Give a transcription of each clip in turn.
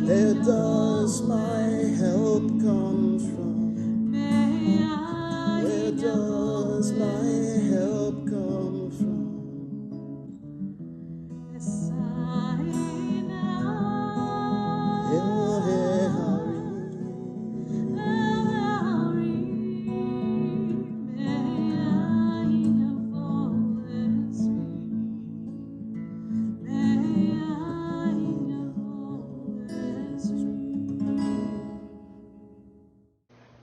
Where does my help come from? Where does my help come from?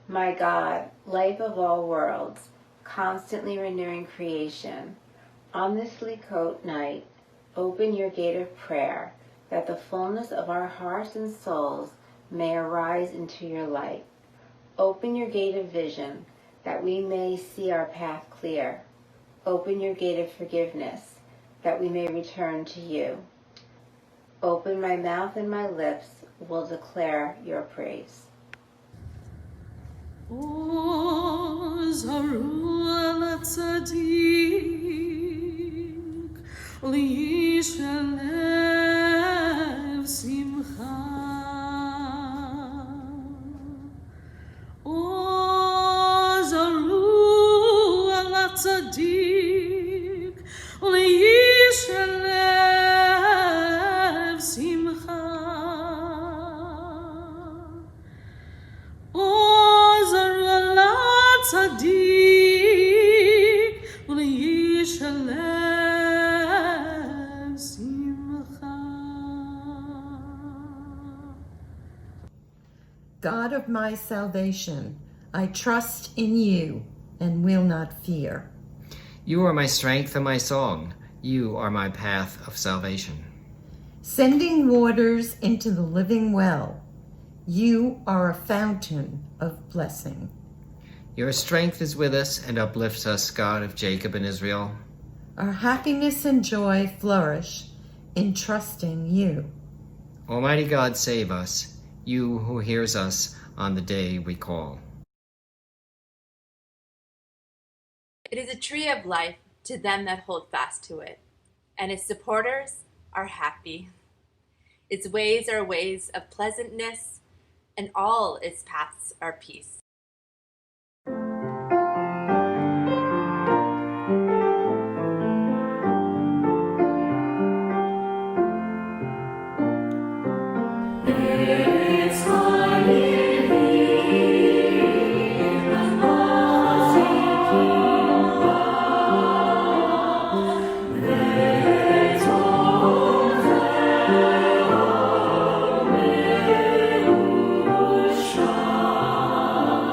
My God, life of all worlds, constantly renewing creation, on this Selichot night, open your gate of prayer, that the fullness of our hearts and souls may arise into your light. Open your gate of vision, that we may see our path clear. Open your gate of forgiveness, that we may return to you. Open my mouth and my lips will declare your praise. O Zarua Latzadik Li'ishalev Simcha. O Zarua Latzadik Li'ishalev Simcha. Tzaddik v'yishalev simcha. God of my salvation, I trust in you and will not fear. You are my strength and my song. You are my path of salvation. Sending waters into the living well, you are a fountain of blessing. Your strength is with us and uplifts us, God of Jacob and Israel. Our happiness and joy flourish in trusting you. Almighty God, save us, you who hears us on the day we call. It is a tree of life to them that hold fast to it, and its supporters are happy. Its ways are ways of pleasantness, and all its paths are peace. Shah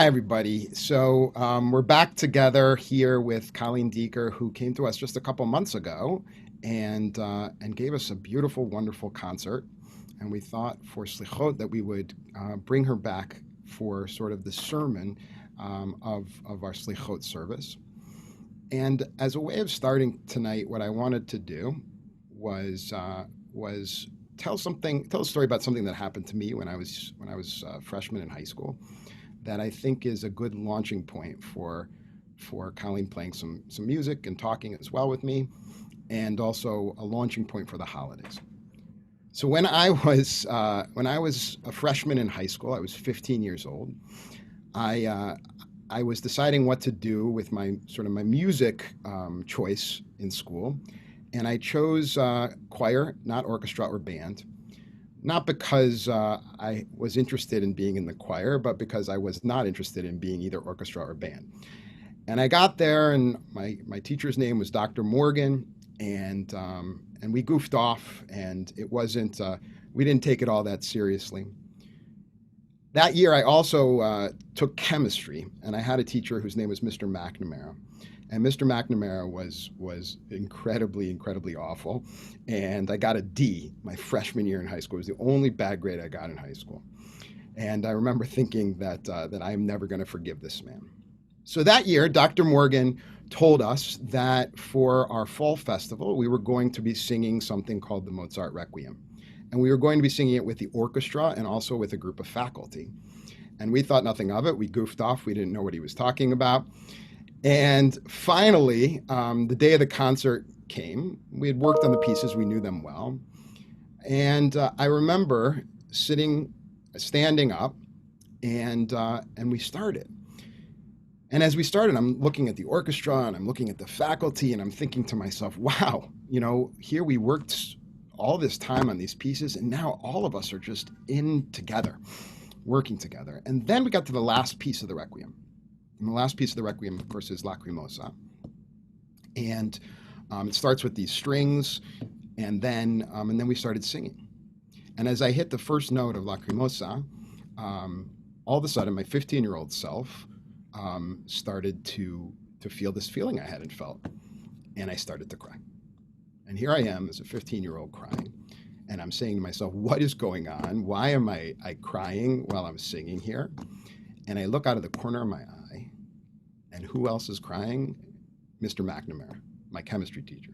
Hi, everybody. So we're back together here with Colleen Deeker, who came to us just a couple months ago and gave us a beautiful, wonderful concert. And we thought for Selichot that we would bring her back for sort of the sermon of our Selichot service. And as a way of starting tonight, what I wanted to do was tell a story about something that happened to me when I was a freshman in high school, that I think is a good launching point for Colleen playing some music and talking as well with me, and also a launching point for the holidays. So when I was a freshman in high school, I was 15 years old. I was deciding what to do with my music choice in school, and I chose choir, not orchestra or band. Not because I was interested in being in the choir, but because I was not interested in being either orchestra or band. And I got there, and my teacher's name was Dr. Morgan, and we goofed off, and it wasn't we didn't take it all that seriously. That year, I also took chemistry, and I had a teacher whose name was Mr. McNamara. And Mr. McNamara was incredibly awful. And I got a D my freshman year in high school. It was the only bad grade I got in high school. And I remember thinking that I'm never going to forgive this man. So that year, Dr. Morgan told us that for our fall festival, we were going to be singing something called the Mozart Requiem. And we were going to be singing it with the orchestra and also with a group of faculty. And we thought nothing of it. We goofed off. We didn't know what he was talking about. And finally, the day of the concert came. We had worked on the pieces. We knew them well. And I remember standing up, and we started. And as we started, I'm looking at the orchestra and I'm looking at the faculty, and I'm thinking to myself, wow, here we worked all this time on these pieces, and now all of us are just in together, working together. And then we got to the last piece of the Requiem. And the last piece of the Requiem, of course, is Lacrimosa. And it starts with these strings, and then we started singing. And as I hit the first note of Lacrimosa, all of a sudden, my 15-year-old self started to feel this feeling I hadn't felt. And I started to cry. And here I am as a 15-year-old crying. And I'm saying to myself, what is going on? Why am I crying while I'm singing here? And I look out of the corner of my eye, and who else is crying? Mr. McNamara, my chemistry teacher.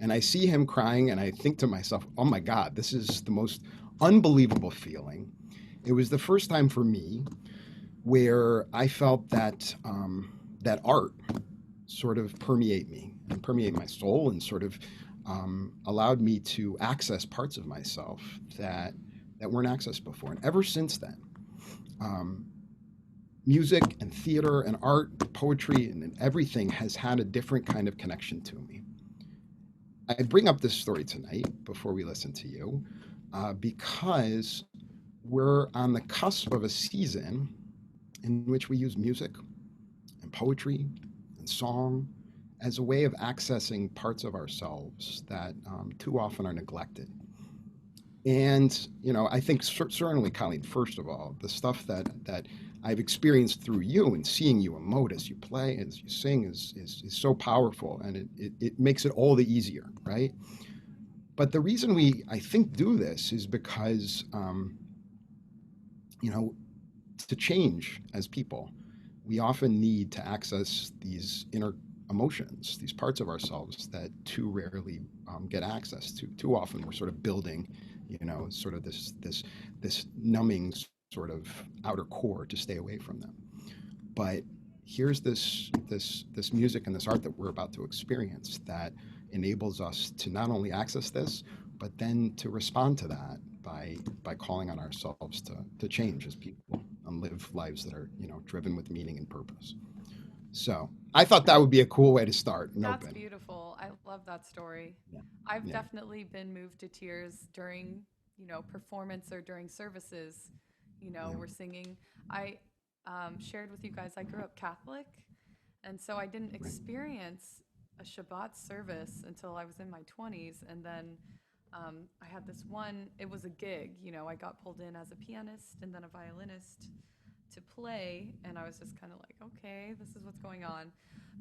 And I see him crying, and I think to myself, oh my God, this is the most unbelievable feeling. It was the first time for me where I felt that that art sort of permeate me and permeate my soul, and sort of allowed me to access parts of myself that weren't accessed before. And ever since then, music and theater and art, poetry, and everything has had a different kind of connection to me. I bring up this story tonight before we listen to you because we're on the cusp of a season in which we use music and poetry and song as a way of accessing parts of ourselves that too often are neglected. And, I think certainly, Colleen, first of all, the stuff that I've experienced through you and seeing you emote as you play, as you sing is so powerful, and it makes it all the easier, right? But the reason we, I think, do this is because, to change as people, we often need to access these inner emotions, these parts of ourselves that too rarely get access to. Too often we're sort of building, sort of this numbing sort of outer core to stay away from them. But here's this music and this art that we're about to experience that enables us to not only access this, but then to respond to that by calling on ourselves to change as people and live lives that are driven with meaning and purpose. So I thought that would be a cool way to start. That's beautiful. I love that story. Yeah. I've Yeah. definitely been moved to tears during, performance or during services. We're singing. I shared with you guys, I grew up Catholic, and so I didn't experience a Shabbat service until I was in my 20s. And then I had this one, it was a gig, I got pulled in as a pianist and then a violinist to play, and I was just kind of like, okay, this is what's going on.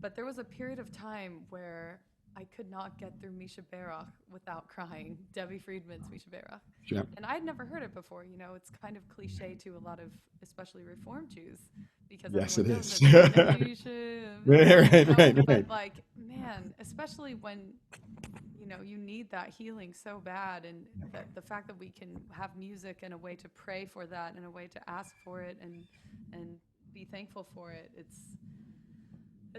But there was a period of time where I could not get through Misha Berach without crying, Debbie Friedman's Misha Berach. Yeah. And I'd never heard it before. You know, it's kind of cliche to a lot of, especially Reform Jews, because Yes, everyone it knows is. it. Misha, Right. But like, man, especially when you need that healing so bad, and that the fact that we can have music and a way to pray for that and a way to ask for it and be thankful for it, it's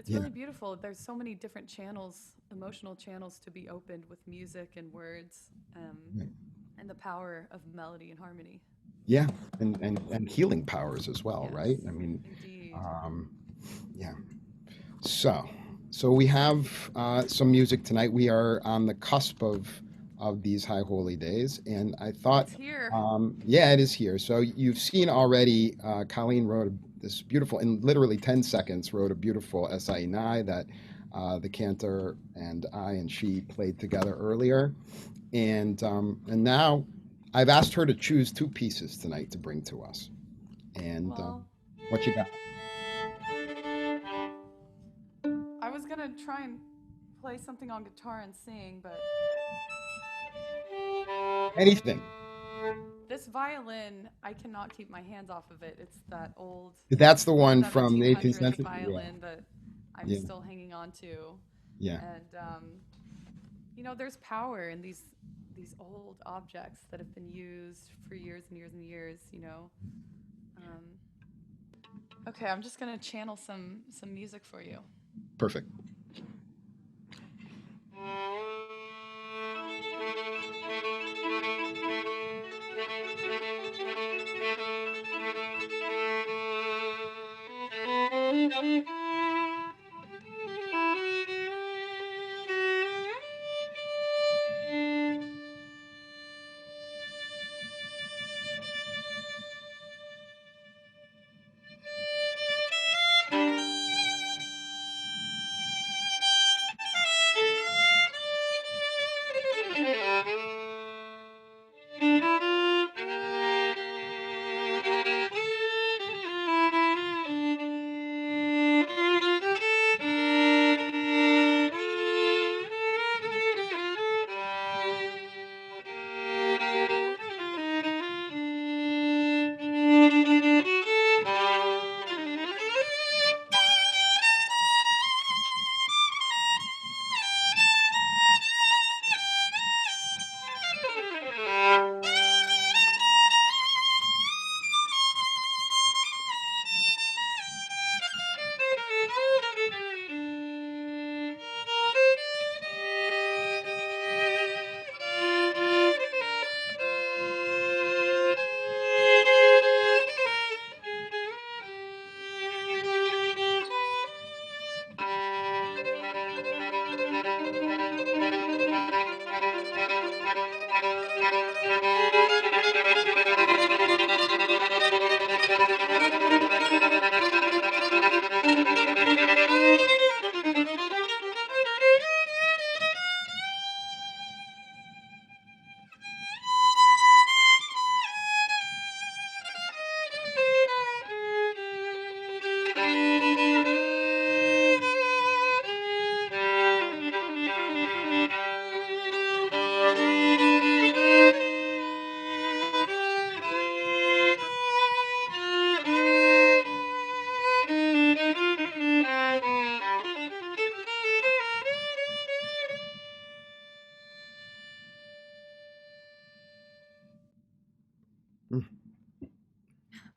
Yeah. really beautiful. There's so many different channels, emotional channels to be opened with music and words, and the power of melody and harmony. Yeah, and healing powers as well, Yes, right? I mean, indeed. yeah. So we have some music tonight. We are on the cusp of these high holy days, and I thought, It's here. yeah, it is here. So you've seen already. Colleen wrote this beautiful, in literally 10 seconds, wrote a beautiful Esai that the cantor and I and she played together earlier, and now I've asked her to choose two pieces tonight to bring to us. And Well, what you got? I was gonna try and play something on guitar and sing, but Anything. this violin, I cannot keep my hands off of it. It's that old That's the one from the 18th 1700s century. violin that I'm Yeah. still hanging on to. Yeah. And there's power in these old objects that have been used for years and years and years. Okay, I'm just gonna channel some music for you. Perfect.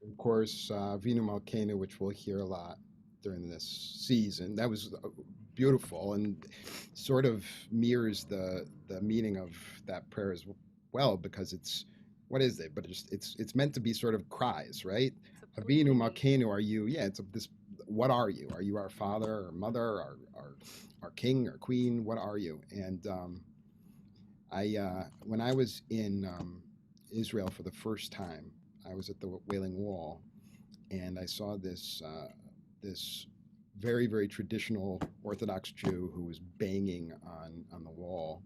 Of course, Vinu Malkenu, which we'll hear a lot during this season. That was beautiful and sort of mirrors the meaning of that prayer as well, because it's, what is it? But it's meant to be sort of cries, right? Avinu Malkenu, are you? Yeah, this. What are you? Are you our father or mother, our king or queen? What are you? And when I was in Israel for the first time, I was at the Wailing Wall, and I saw this very, very traditional Orthodox Jew who was banging on the wall,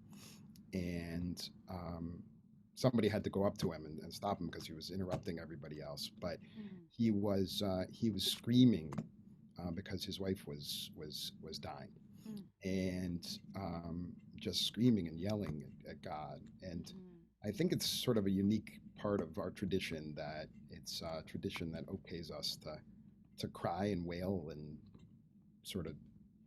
and somebody had to go up to him and stop him because he was interrupting everybody else. But he was screaming because his wife was dying, and just screaming and yelling at God. And I think it's sort of a unique part of our tradition that it's a tradition that okays us to cry and wail and sort of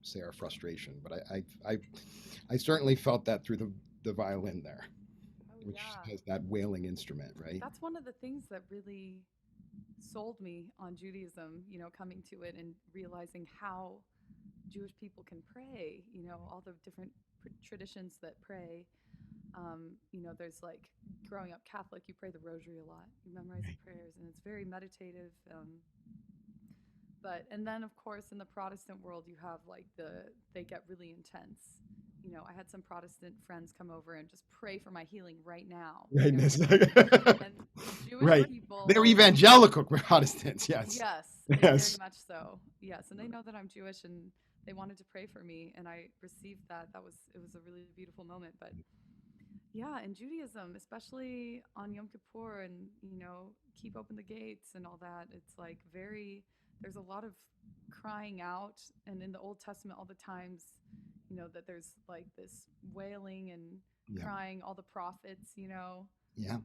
say our frustration. But I certainly felt that through the violin there, which has that wailing instrument, right? That's one of the things that really sold me on Judaism, coming to it and realizing how Jewish people can pray, all the different traditions that pray. There's like growing up Catholic, you pray the rosary a lot, you memorize the prayers, and it's very meditative. And then of course in the Protestant world, you have like they get really intense. I had some Protestant friends come over and just pray for my healing right now. Right. And Jewish people, They're evangelical Protestants, yes. Yes, yes. very much so. Yes, and they know that I'm Jewish, and they wanted to pray for me, and I received that. It was a really beautiful moment. But yeah, in Judaism, especially on Yom Kippur, and keep open the gates and all that, it's like there's a lot of crying out, and in the Old Testament, all the times, that there's like this wailing and crying, all the prophets, Yeah.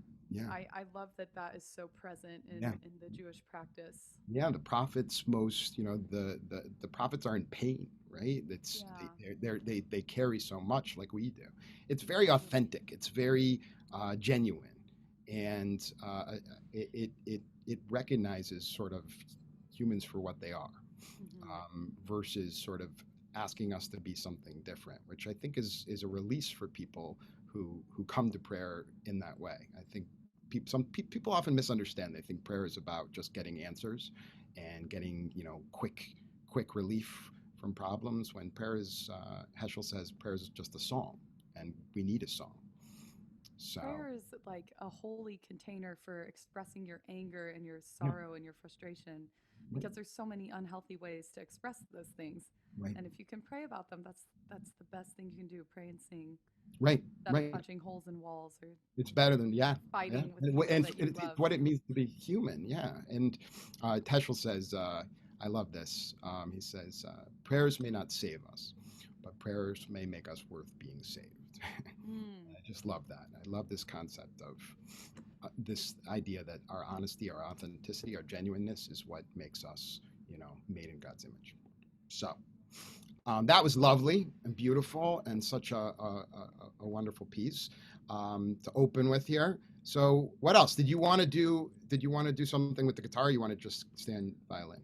I love that is so present in the Jewish practice. Yeah, the prophets the prophets are in pain, right? They carry so much like we do. It's very authentic. It's very genuine, and it recognizes sort of humans for what they are, versus sort of asking us to be something different, which I think is a release for people who come to prayer in that way. I think some people often misunderstand. They think prayer is about just getting answers and getting quick relief from problems. When prayer is, Heschel says, prayer is just a song, and we need a song. So prayer is like a holy container for expressing your anger and your sorrow and your frustration, because there's so many unhealthy ways to express those things. Right. And if you can pray about them, that's the best thing you can do. Pray and sing. Right. Instead of punching holes in walls or it's better than fighting with and people it's that you love. what it means to be human. Yeah. And Teschel says, I love this. He says, prayers may not save us, but prayers may make us worth being saved. I just love that. I love this concept of this idea that our honesty, our authenticity, our genuineness is what makes us, made in God's image. So that was lovely and beautiful, and such a wonderful piece to open with here. So what else did you want to do? Did you want to do something with the guitar? Or you want to just stand violin,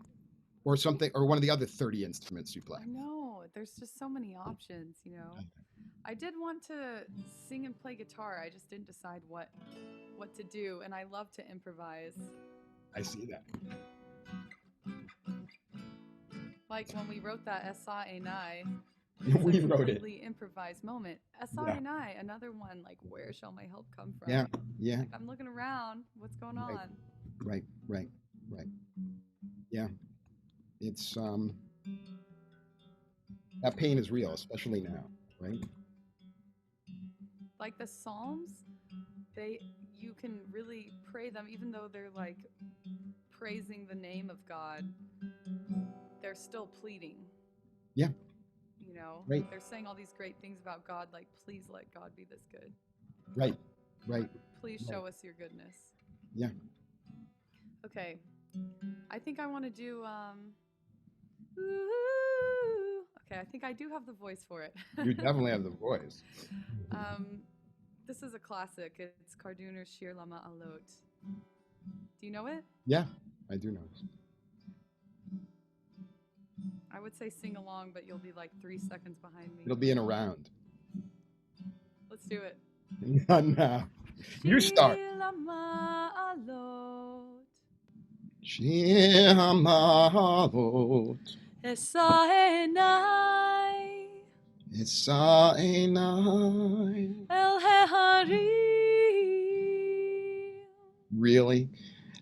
or something, or one of the other 30 instruments you play? I know, there's just so many options. I did want to sing and play guitar. I just didn't decide what to do, and I love to improvise. I see that. Like when we wrote that Esa Enai, we it's a wrote it. completely improvised moment. Esa Enai, another one, like, where shall my help come from? Yeah. Like, I'm looking around. What's going on? Right. Yeah. It's that pain is real, especially now, right? Like the Psalms, you can really pray them, even though they're like praising the name of God. They're still pleading. Yeah. Right. They're saying all these great things about God, like, please let God be this good. Right. Please show us your goodness. Yeah. Okay. I think I want to do okay, I think I do have the voice for it. You definitely have the voice. This is a classic. It's Karduner Shir Lama Alot. Do you know it? Yeah, I do know. I would say sing along, but you'll be like 3 seconds behind me. It'll be in a round. Let's do it. No. You start. Shir Lama Alot. Shir Lama Alot. Esa Enai. Esa Enai. El Heharim. Really?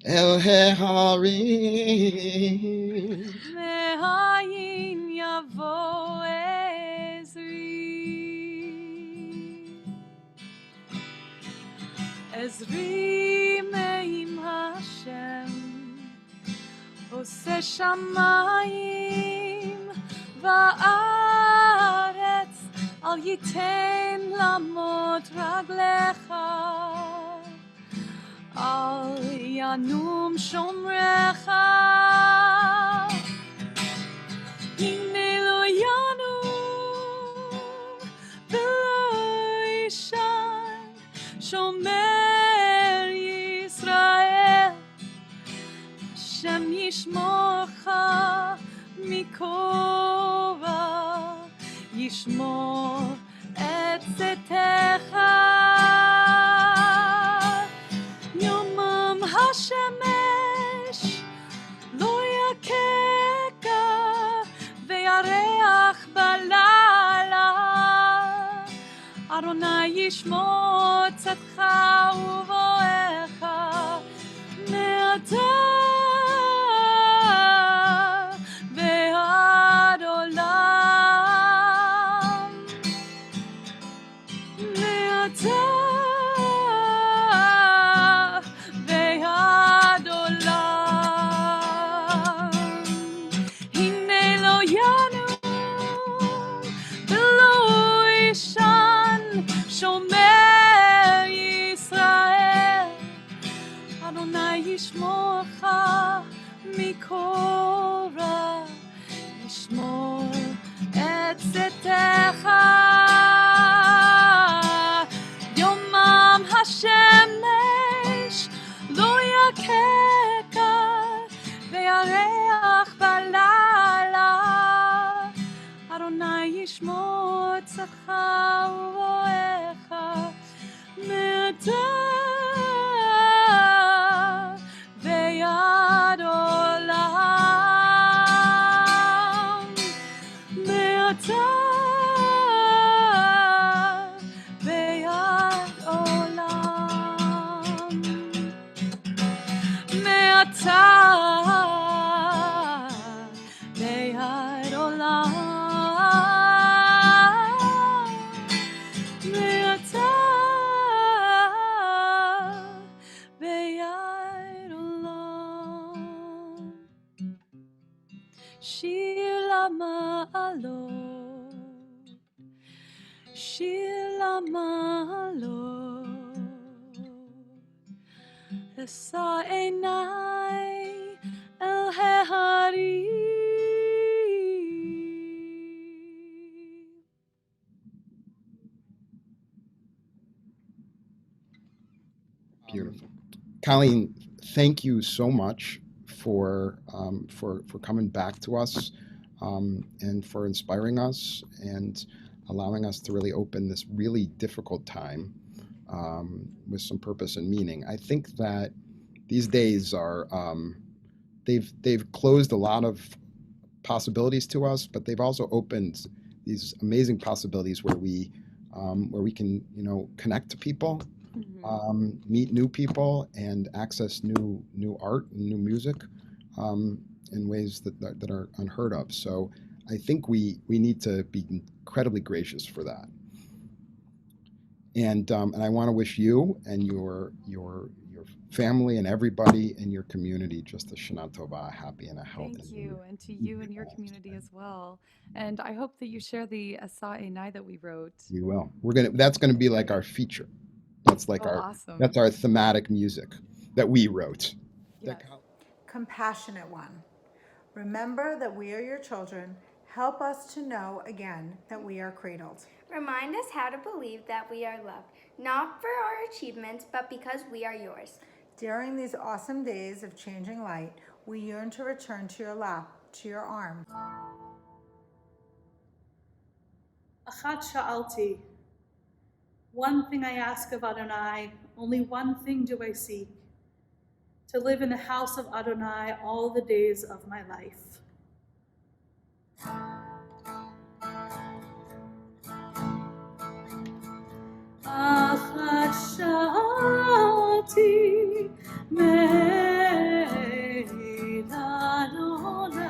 El Heharim. Mehayin Yavo Ezri. shamayim va'aretz al yitain lamot raglecha al yanum shomrecha hine lo yanum v'lo yishan shomer Yisrael Hashem yishmorcha mikora yishmor et zetecha Yomam hashemesh lo yakeka ve'yareach balala Adonai yishmor tzedcha uvoecha me'ata ve'ad olam me'ata ve'ad olam hine lo yanu v'lo yishan shomer Yisrael Adonai yishmorcha mikora yishmor et zetecha Yomam hashemesh lo yakeka ve'yareach balala Adonai yishmor tzedcha uvoecha me'ata ve'ad olam me'ata ve'ad olam me'ata ve'ad olam me'ata ve'ad olam Shir lama'alot Shir lama'alot Esa einai el heharim Beautiful. Colleen, thank you so much for coming back to us and for inspiring us and allowing us to really open this really difficult time with some purpose and meaning. I think that these days are they've closed a lot of possibilities to us, but they've also opened these amazing possibilities where we can connect to people, meet new people, and access new art and new music in ways that are unheard of. So I think we need to be incredibly gracious for that. And I want to wish you and your family and everybody in your community just a Shana Tova, happy and a healthy. Thank you, and to you and your community as well. And I hope that you share the Asa Einai that we wrote. We will. That's gonna be like our feature. That's like awesome. That's our thematic music that we wrote. Yes. Compassionate one. Remember that we are your children. Help us to know again that we are cradled. Remind us how to believe that we are loved, not for our achievements, but because we are yours. During these awesome days of changing light, we yearn to return to your lap, to your arm. Achat sha'alti. One thing I ask of Adonai, only one thing do I seek, to live in the house of Adonai all the days of my life. Achat sha'alti me'ed Adonai,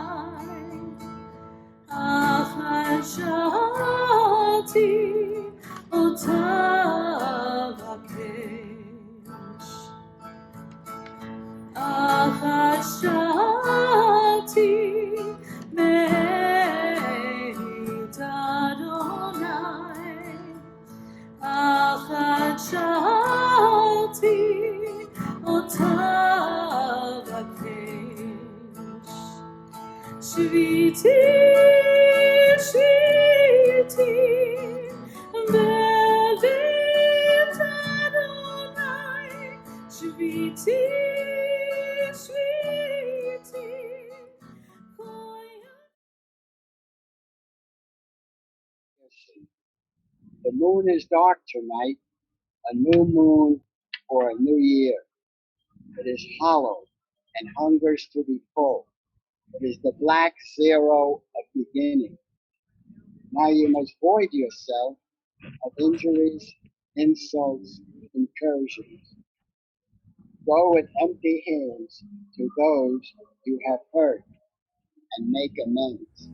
Achat sha'alti otav hakesh, Achat sha'alti Shviti, Shviti, Bevet Adonai. Shviti, Shviti, The moon is dark tonight, a new moon for a new year. It is hollow and hungers to be full. It is the black zero of beginning. Now you must void yourself of injuries, insults, incursions. Go with empty hands to those you have hurt and make amends.